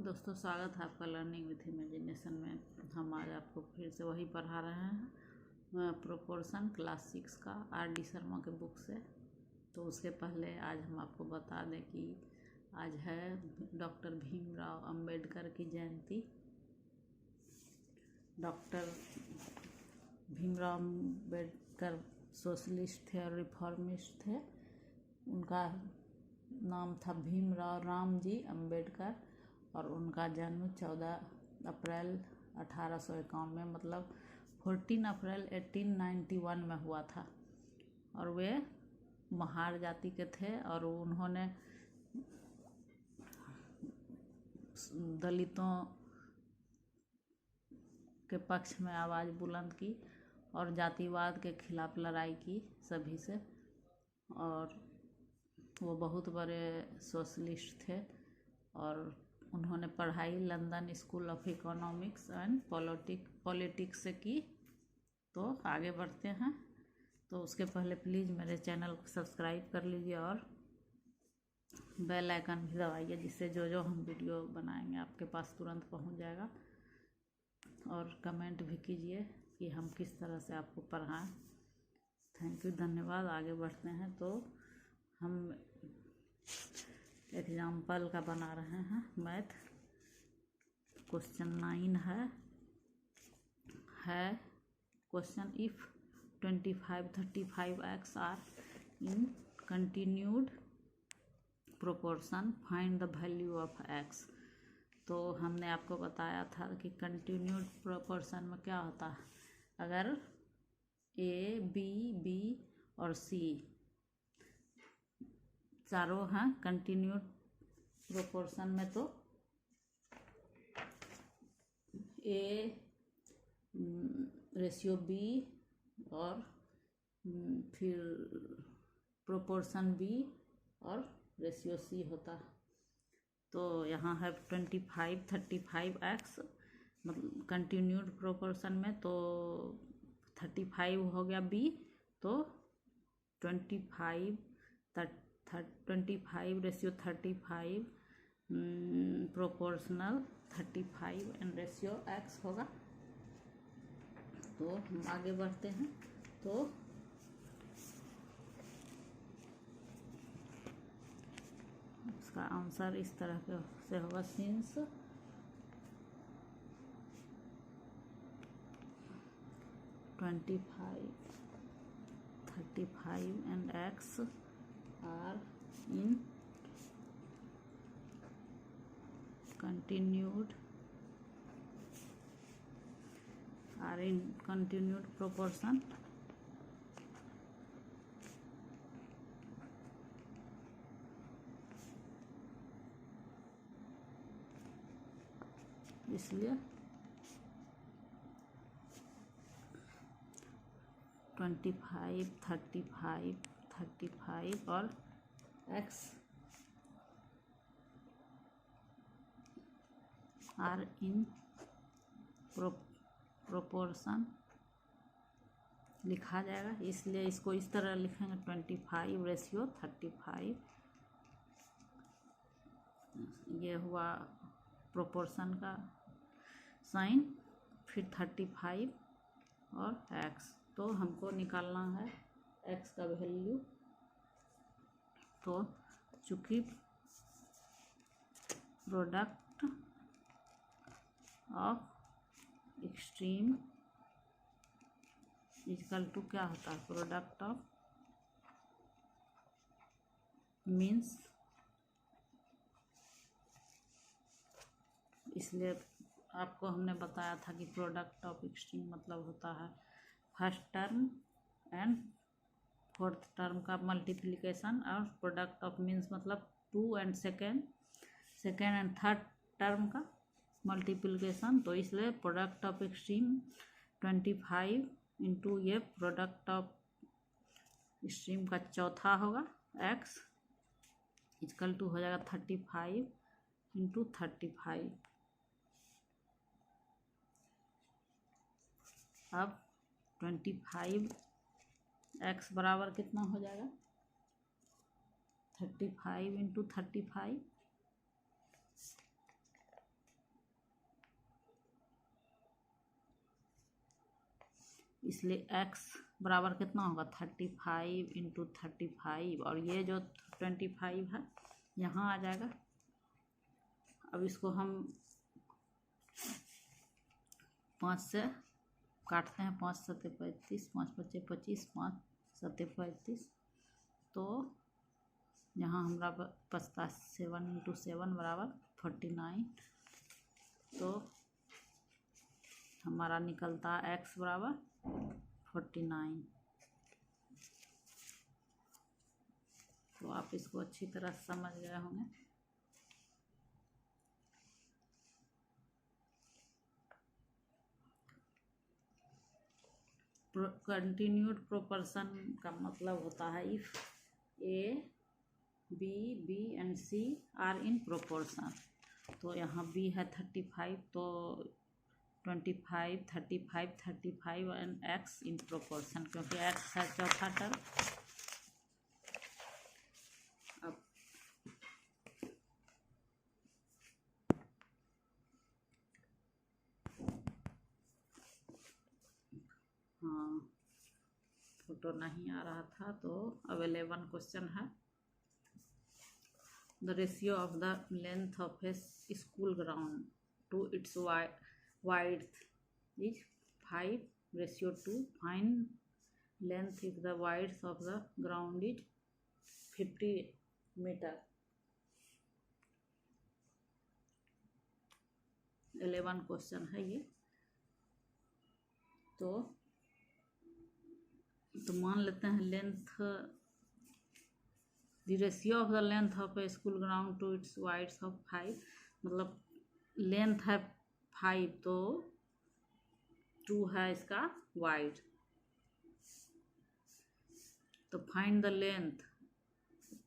दोस्तों, स्वागत है आपका लर्निंग विथ इमेजिनेशन में। हम आज आपको फिर से वही पढ़ा रहे हैं प्रोपोर्शन क्लास 6 का R.D. शर्मा के बुक से। तो उसके पहले आज हम आपको बता दें कि आज है डॉक्टर भीमराव अंबेडकर की जयंती। डॉक्टर भीमराव अंबेडकर सोशलिस्ट थे और रिफॉर्मिस्ट थे। उनका नाम था भीमराव रामजी अंबेडकर और उनका जन्म 14 अप्रैल 1851 में मतलब 14 अप्रैल 1891 में हुआ था। और वे महार जाति के थे और उन्होंने दलितों के पक्ष में आवाज़ बुलंद की और जातिवाद के खिलाफ लड़ाई की सभी से। और वो बहुत बड़े सोशलिस्ट थे और उन्होंने पढ़ाई London school of economics and politics से की। तो आगे बढ़ते हैं। तो उसके पहले प्लीज़ मेरे चैनल को सब्सक्राइब कर लीजिए और बेल आइकन भी दबाइए, जिससे जो हम वीडियो बनाएंगे आपके पास तुरंत पहुंच जाएगा। और कमेंट भी कीजिए कि हम किस तरह से आपको पढ़ाएं। थैंक यू, धन्यवाद। आगे बढ़ते हैं। तो हम एग्जाम्पल का बना रहे हैं मैथ। क्वेश्चन 9 है question if 25, 35x are in continued proportion find the value of x। तो हमने आपको बताया था कि कंटिन्यूड प्रोपोर्शन में क्या होता है, अगर A, B और C चारों हैं कंटिन्यूड प्रोपोर्शन में, तो A रेशियो B और फिर प्रोपोर्शन B और रेशियो C होता है। तो यहाँ है 25, 35x मतलब कंटिन्यूड प्रोपोर्शन में, तो 35 हो गया B, तो 25 ratio 35 proportional 35 and ratio x होगा। तो हम आगे बढ़ते हैं। तो उसका आंसर इस तरह से होगा, since 25, 35 and x are in continued proportion, इसलिए 25, 35 और x आर इन प्रोपोर्शन लिखा जाएगा। इसलिए इसको इस तरह लिखेंगे 25 रेशियो 35। ये हुआ प्रोपोर्शन का साइन, फिर 35 और x। तो हमको निकालना है x का वैल्यू। तो चूँकि product of extreme equal to क्या होता है, प्रोडक्ट ऑफ मीन्स, इसलिए आपको हमने बताया था कि प्रोडक्ट ऑफ एक्सट्रीम मतलब होता है first term and fourth term का मल्टीप्लिकेशन, और प्रोडक्ट ऑफ मीन्स मतलब 2 and second and third term का मल्टीप्लिकेशन। तो इसलिए प्रोडक्ट ऑफ एक्सट्रीम 25 इंटू ये प्रोडक्ट ऑफ एक्सट्रीम का चौथा होगा x इक्वल टू हो जाएगा 35 इंटू 35। अब 25x बराबर कितना हो जाएगा, 35 इंटू 35 इसलिए x बराबर कितना होगा 35 इंटू 35, और ये जो 25 है यहाँ आ जाएगा। अब इसको हम 5 से काटते हैं, 5 सत्ते 35, 5 पच्चे 25, 5 सत्ते 35, तो यहाँ हमारा बचता 7 इंटू 7 बराबर 49। तो हमारा निकलता x बराबर 49। तो आप इसको अच्छी तरह समझ गए होंगे। कंटिन्यूड प्रोपोर्शन का मतलब होता है if A B B and C are in proportion. तो यहाँ बी है 35, तो 25 35 35 एंड एक्स इन प्रोपोर्शन, क्योंकि एक्स है चौथा टर्म। अब हाँ, फोटो नहीं आ रहा था, तो अब 11 क्वेश्चन है। The ratio of the length of a school ground to its width is 5:2. Find length if the width of the ground is 50 meter. 11 question है ये। तो मान लेते हैं length, the ratio of the length of a school ground to its widths of 5, मतलब length है 5, तो 2 है इसका वाइड। तो find the length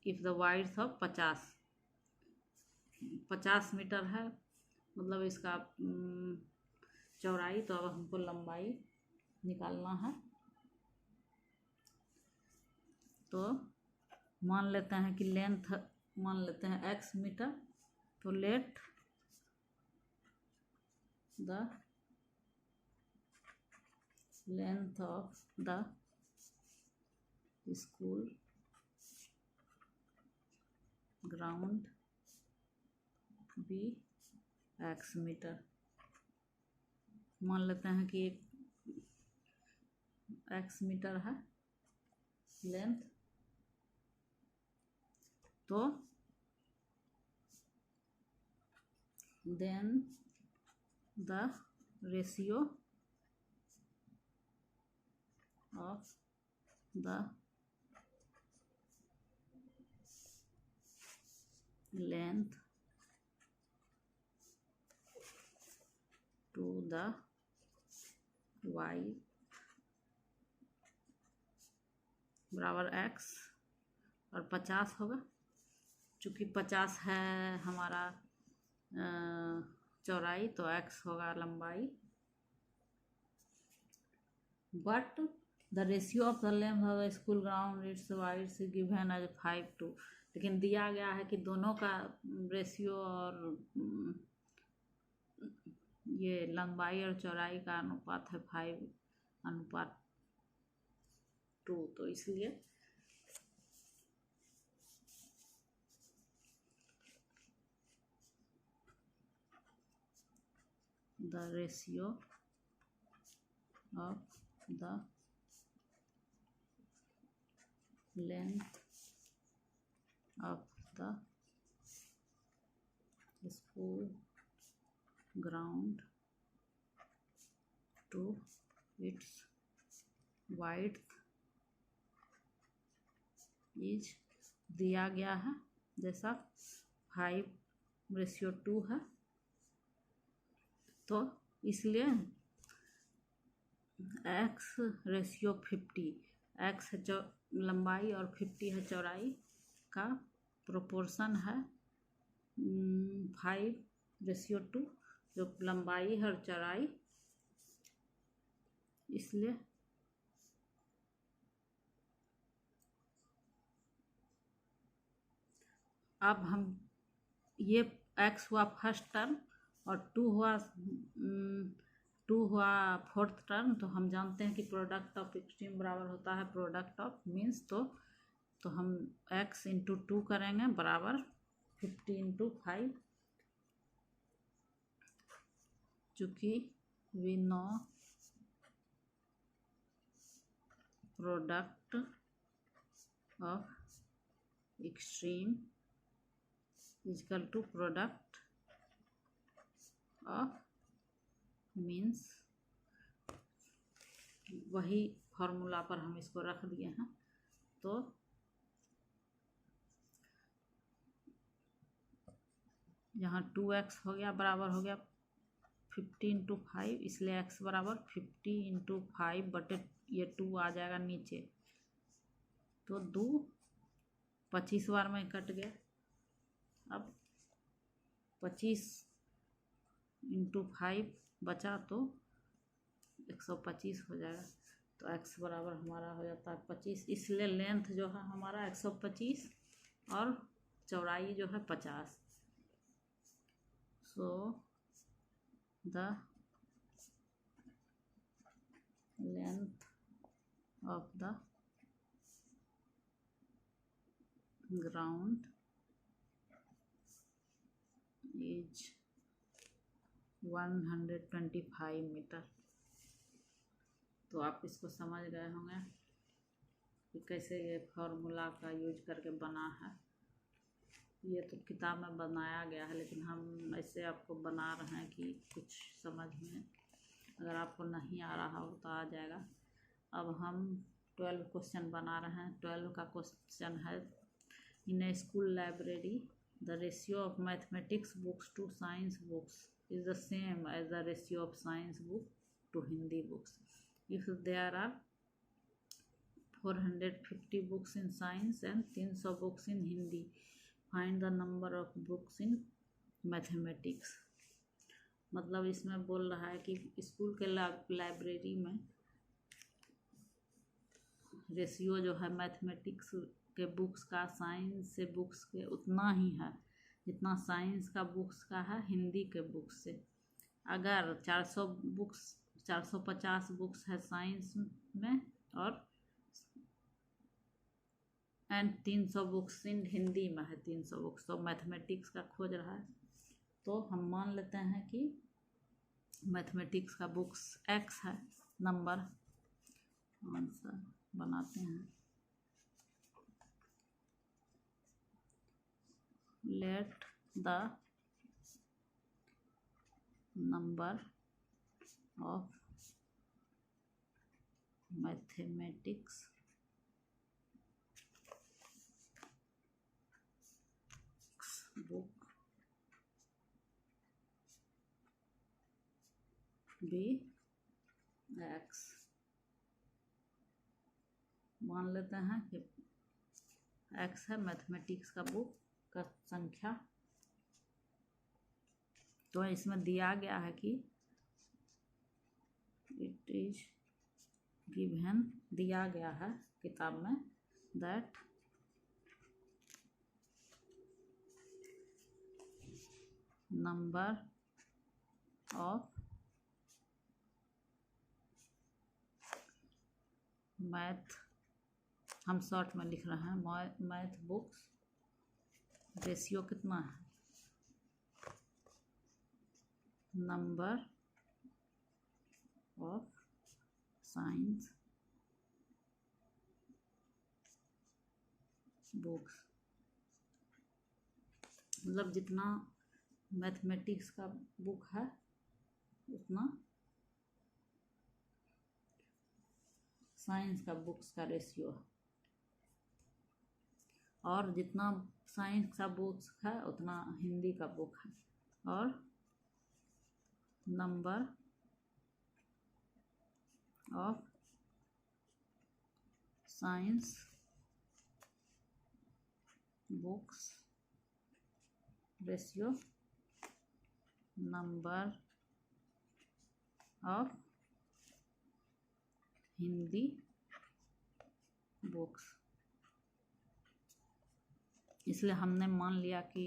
if the widths of 50 metre है, मतलब इसका चौड़ाई। तो अब हमको लंबाई निकालना है। तो मान लेते हैं कि लेंथ मान लेते हैं x मीटर। तो let the length of the school ground be x metre. मान लेते हैं कि x मीटर है लेंथ। तो then the ratio of the length to the width बराबर x, और 50 होगा। चूँकि 50 है हमारा चौड़ाई, तो x होगा लंबाई। But the ratio of the length of the school ground its widths given as 5:2। लेकिन दिया गया है कि दोनों का रेशियो और ये लंबाई और चौड़ाई का अनुपात है 5:2। तो इसलिए the ratio of the length of the school ground to its width is दिया गया है जैसा 5:2 है। तो इसलिए x रेशियो 50, x है लंबाई और 50 है चौड़ाई का प्रोपोर्शन है 5:2, जो लंबाई है और चौड़ाई। इसलिए अब हम ये x हुआ फर्स्ट टर्म और 2 हुआ 2 हुआ फोर्थ टर्म, तो हम जानते हैं कि प्रोडक्ट ऑफ एक्सट्रीम बराबर होता है प्रोडक्ट ऑफ मीन्स। तो हम x इंटू 2 करेंगे बराबर 50 इंटू 5, चूँकि we know product of extreme equal to product of means, वही फॉर्मूला पर हम इसको रख दिए हैं। तो यहाँ 2x हो गया बराबर हो गया 50 इंटू 5, इसलिए x बराबर 50 इंटू 5 बटे ये 2 आ जाएगा नीचे, तो 2 25 बार में कट गया। अब 25 इंटू 5 बचा तो 125 हो जाएगा, तो x बराबर हमारा हो जाता है 25। इसलिए लेंथ जो है हमारा 125 और चौड़ाई जो है 50। So the length of the ground is 125 metre. तो आप इसको समझ गए होंगे कि कैसे ये फॉर्मूला का यूज करके बना है। ये तो किताब में बनाया गया है, लेकिन हम ऐसे आपको बना रहे हैं कि कुछ समझ में, अगर आपको नहीं आ रहा हो तो आ जाएगा। अब हम 12 क्वेश्चन बना रहे हैं। 12 का क्वेश्चन है, in a school library the ratio of mathematics books to science books is the same as the ratio of science book to Hindi books. If there are 450 books in science and 300 books in Hindi, find the number of books in mathematics. मतलब इसमें बोल रहा है कि school के library में ratio जो है मैथमेटिक्स के बुक्स का साइंस से बुक्स के उतना ही है जितना साइंस का बुक्स का है हिंदी के बुक्स से। अगर 450 बुक्स है साइंस में और 300 बुक्स इन हिंदी में है 300 बुक्स, तो मैथमेटिक्स का खोज रहा है। तो हम मान लेते हैं कि मैथमेटिक्स का बुक्स x है नंबर। आंसर बनाते हैं, let the number of mathematics book be x। मान लेते हैं कि x है मैथमेटिक्स का बुक का संख्या। तो इसमें दिया गया है कि इट इज गिवन, दिया गया है किताब में, दैट नंबर ऑफ मैथ, हम शॉर्ट में लिख रहे हैं, मैथ बुक्स रेशियो कितना है, नंबर ऑफ साइंस बुक्स, मतलब जितना मैथमेटिक्स का बुक है उतना साइंस का बुक्स का रेशियो है, और जितना साइंस का बुक्स है उतना हिंदी का बुक है, और number of science books ratio number of Hindi books. इसलिए हमने मान लिया कि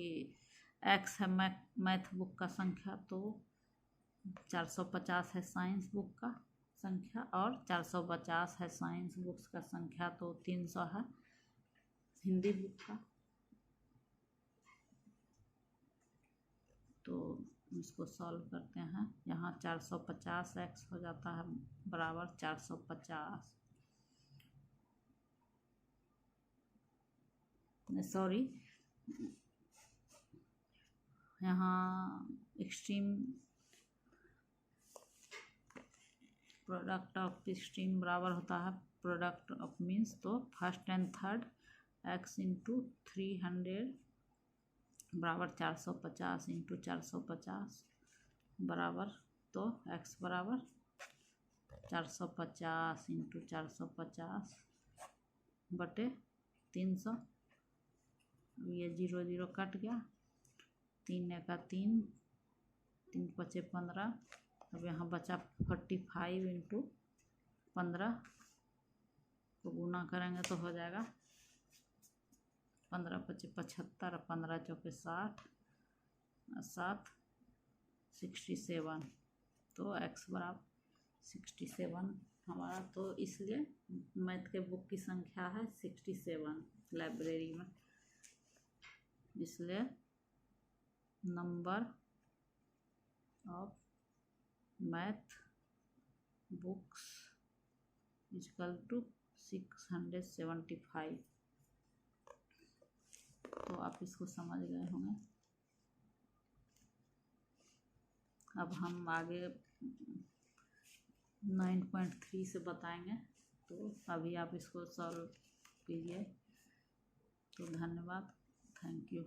x है मैथ बुक का संख्या, तो 450 है साइंस बुक का संख्या और 450 है साइंस बुक्स का संख्या, तो 300 है हिंदी बुक का। तो इसको सॉल्व करते हैं। यहाँ 450 x हो जाता है बराबर 450, सॉरी यहाँ एक्सट्रीम प्रोडक्ट ऑफ एक्सट्रीम बराबर होता है प्रोडक्ट ऑफ मीन्स, तो first and third x into 300 बराबर 450 इंटू 450 बराबर, तो x बराबर 450 इंटू 450 बटे 300। ये 0 0 कट गया, 3 का 3, 3 पचे 15। अब यहाँ बचा 45 इंटू 15 को गुना करेंगे तो हो जाएगा 15 पचे 75 और 15 चौके 60 और 7 67, तो x बराबर 67 हमारा। तो इसलिए मैथ के बुक की संख्या है 67 लाइब्रेरी में, इसलिए number of math books equal to 675। तो आप इसको समझ गए होंगे। अब हम आगे 9.3 से बताएंगे, तो अभी आप इसको सॉल्व कीजिए। तो धन्यवाद, थैंक यू।